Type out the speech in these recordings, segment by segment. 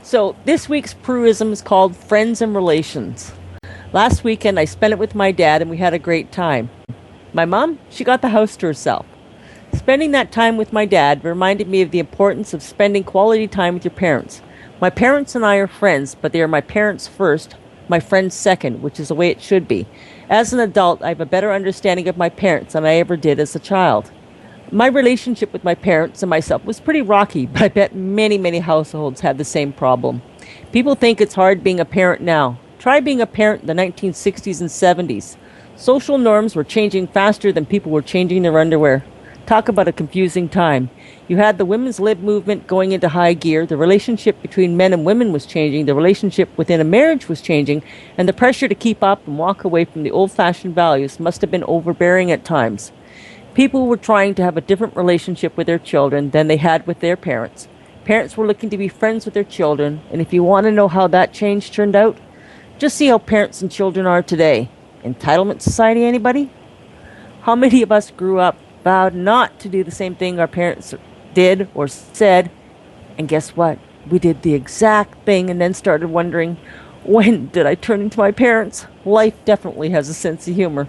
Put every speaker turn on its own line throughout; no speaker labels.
So this week's Prueism is called Friends and Relations. Last weekend I spent it with my dad and we had a great time. My mom, she got the house to herself. Spending that time with my dad reminded me of the importance of spending quality time with your parents. My parents and I are friends, but they are my parents first, my friends second, which is the way it should be. As an adult, I have a better understanding of my parents than I ever did as a child. My relationship with my parents and myself was pretty rocky, but I bet many households had the same problem. People think it's hard being a parent now. Try being a parent in the 1960s and 70s. Social norms were changing faster than people were changing their underwear. Talk about a confusing time. You had the women's lib movement going into high gear, the relationship between men and women was changing, the relationship within a marriage was changing, and the pressure to keep up and walk away from the old-fashioned values must have been overbearing at times. People were trying to have a different relationship with their children than they had with their parents. Parents were looking to be friends with their children, and if you want to know how that change turned out, just see how parents and children are today. Entitlement society, anybody? How many of us grew up, vowed not to do the same thing our parents did or said, and guess what? We did the exact thing and then started wondering, when did I turn into my parents? Life definitely has a sense of humor.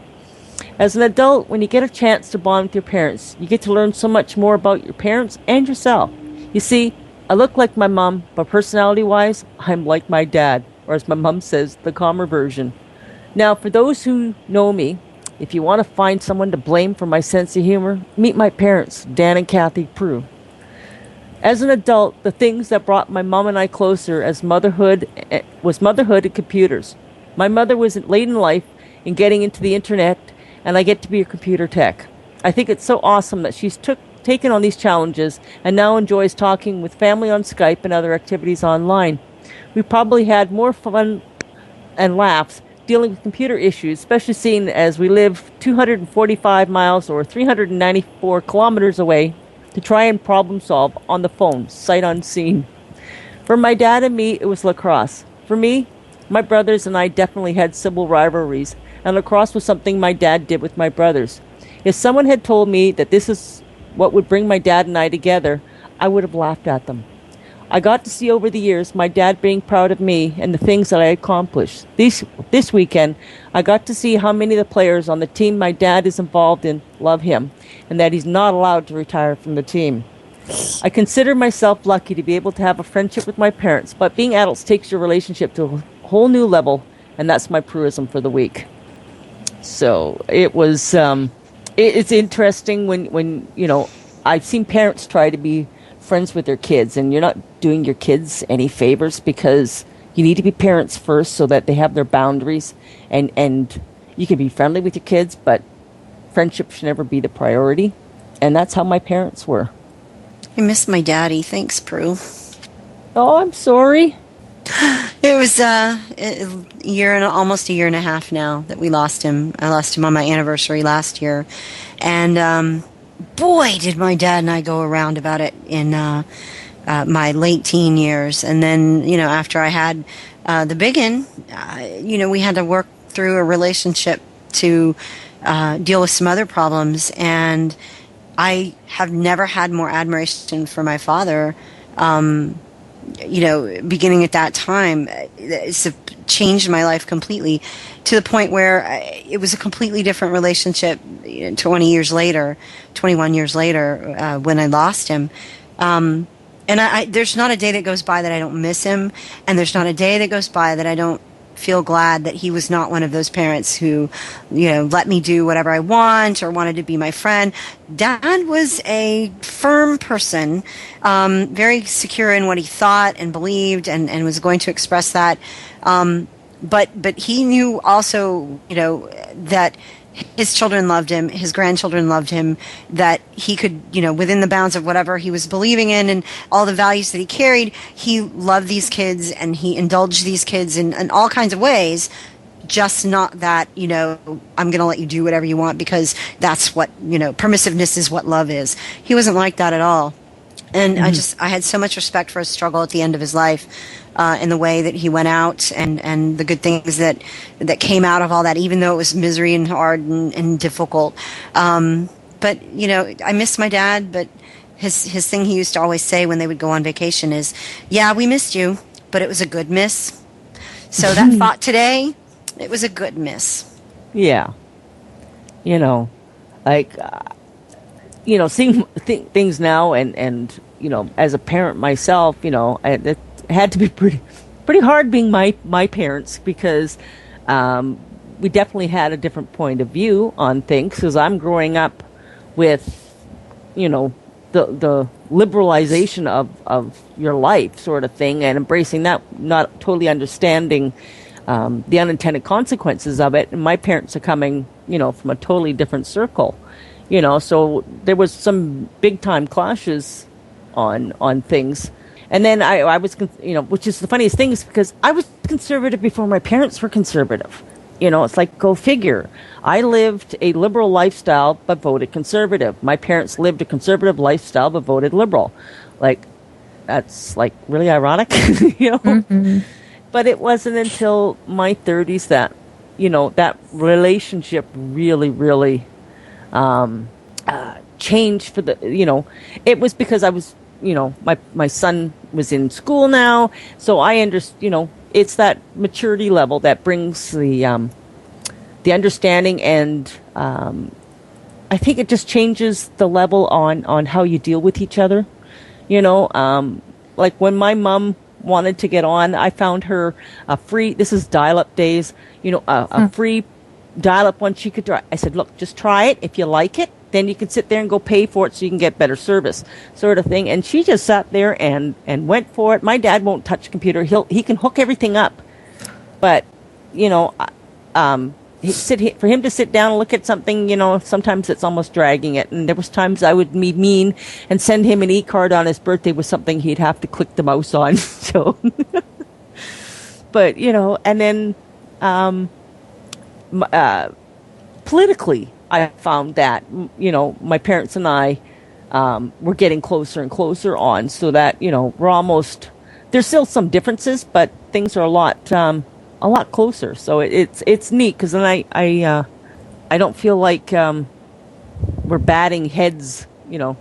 As an adult, when you get a chance to bond with your parents, you get to learn so much more about your parents and yourself. You see, I look like my mom, but personality-wise, I'm like my dad, or as my mom says, the calmer version. Now, for those who know me, if you want to find someone to blame for my sense of humor, meet my parents, Dan and Kathy Prue. As an adult, the things that brought my mom and I closer as motherhood and computers. My mother was late in life in getting into the internet, and I get to be a computer tech. I think it's so awesome that she's taken on these challenges and now enjoys talking with family on Skype and other activities online. We probably had more fun and laughs dealing with computer issues, especially seeing as we live 245 miles or 394 kilometers away to try and problem solve on the phone, sight unseen. For my dad and me, it was lacrosse. For me, my brothers and I definitely had civil rivalries, and lacrosse was something my dad did with my brothers. If someone had told me that this is what would bring my dad and I together, I would have laughed at them. I got to see over the years my dad being proud of me and the things that I accomplished. This weekend, I got to see how many of the players on the team my dad is involved in love him, and that he's not allowed to retire from the team. I consider myself lucky to be able to have a friendship with my parents, but being adults takes your relationship to a whole new level, and that's my Prueism for the week. So it was, it's interesting when I've seen parents try to be friends with their kids, and you're not doing your kids any favors, because you need to be parents first so that they have their boundaries, and you can be friendly with your kids, but friendship should never be the priority. And that's how my parents were.
I miss my daddy. Thanks, Prue.
Oh, I'm sorry.
It was almost a year and a half now that we lost him. I lost him on my anniversary last year, and boy, did my dad and I go around about it in my late teen years. And then, after I had the big one, we had to work through a relationship to deal with some other problems. And I have never had more admiration for my father, beginning at that time. It's changed my life completely, to the point where it was a completely different relationship 21 years later, when I lost him. And there's not a day that goes by that I don't miss him, and there's not a day that goes by that I don't feel glad that he was not one of those parents who, let me do whatever I want or wanted to be my friend. Dad was a firm person, very secure in what he thought and believed, and was going to express that. But he knew also, that his children loved him, his grandchildren loved him, that he could, within the bounds of whatever he was believing in and all the values that he carried, he loved these kids and he indulged these kids in all kinds of ways, just not that, I'm going to let you do whatever you want because that's what, permissiveness is what love is. He wasn't like that at all. And I had so much respect for his struggle at the end of his life, in the way that he went out and the good things that came out of all that, even though it was misery and hard and difficult. But, I miss my dad, but his thing he used to always say when they would go on vacation is, yeah, we missed you, but it was a good miss. So that thought today, it was a good miss.
Yeah. You know, like, seeing things now and, as a parent myself, it had to be pretty hard being my parents because we definitely had a different point of view on things because I'm growing up with, the liberalization of your life sort of thing and embracing that, not totally understanding the unintended consequences of it. And my parents are coming, from a totally different circle, so there was some big time clashes on things. And then I was, which is the funniest thing is because I was conservative before my parents were conservative. It's like, go figure. I lived a liberal lifestyle but voted conservative. My parents lived a conservative lifestyle but voted liberal. Like, that's like really ironic,
Mm-hmm.
But it wasn't until my 30s that, that relationship really, really changed for the, it was because I was, my son was in school now. So I understand, it's that maturity level that brings the understanding, and I think it just changes the level on how you deal with each other. Like when my mom wanted to get on, I found her a free. This is dial-up days. A free dial-up one she could try. I said, look, just try it. If you like it, then you can sit there and go pay for it so you can get better service, sort of thing. And she just sat there and went for it. My dad won't touch a computer. He can hook everything up. But, for him to sit down and look at something, sometimes it's almost dragging it. And there was times I would be mean and send him an e-card on his birthday with something he'd have to click the mouse on. So, but, and then politically, I found that, my parents and I were getting closer and closer on, so that, we're almost, there's still some differences, but things are a lot closer. So it's neat because then I don't feel like we're batting heads,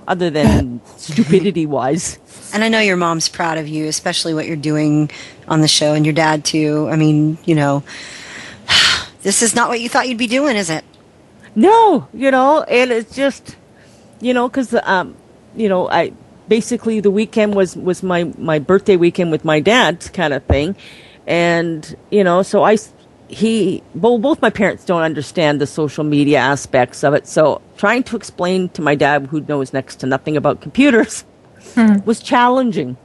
other than stupidity wise.
And I know your mom's proud of you, especially what you're doing on the show, and your dad too. I mean, this is not what you thought you'd be doing, is it?
No, and it's just, because, I basically the weekend was my birthday weekend with my dad kind of thing. And, so both my parents don't understand the social media aspects of it. So trying to explain to my dad, who knows next to nothing about computers, was challenging,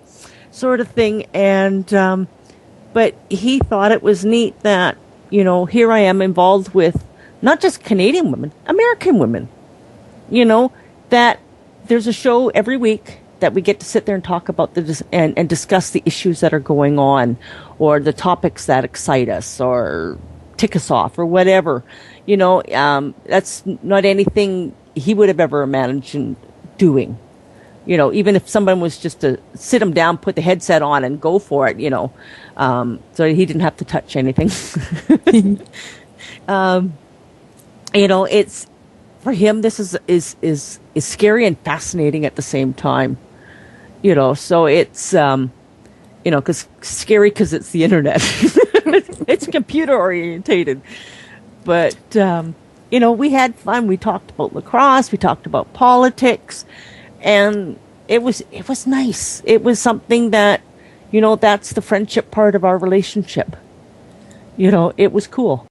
sort of thing. And, but he thought it was neat that, here I am involved with not just Canadian women, American women, that there's a show every week that we get to sit there and talk about and discuss the issues that are going on, or the topics that excite us or tick us off or whatever. That's not anything he would have ever imagined doing. Even if someone was just to sit him down, put the headset on and go for it, so he didn't have to touch anything. It's, for him, this is scary and fascinating at the same time. So it's, because scary because it's the internet. It's computer orientated. But, we had fun. We talked about lacrosse. We talked about politics. And it was nice. It was something that, that's the friendship part of our relationship. It was cool.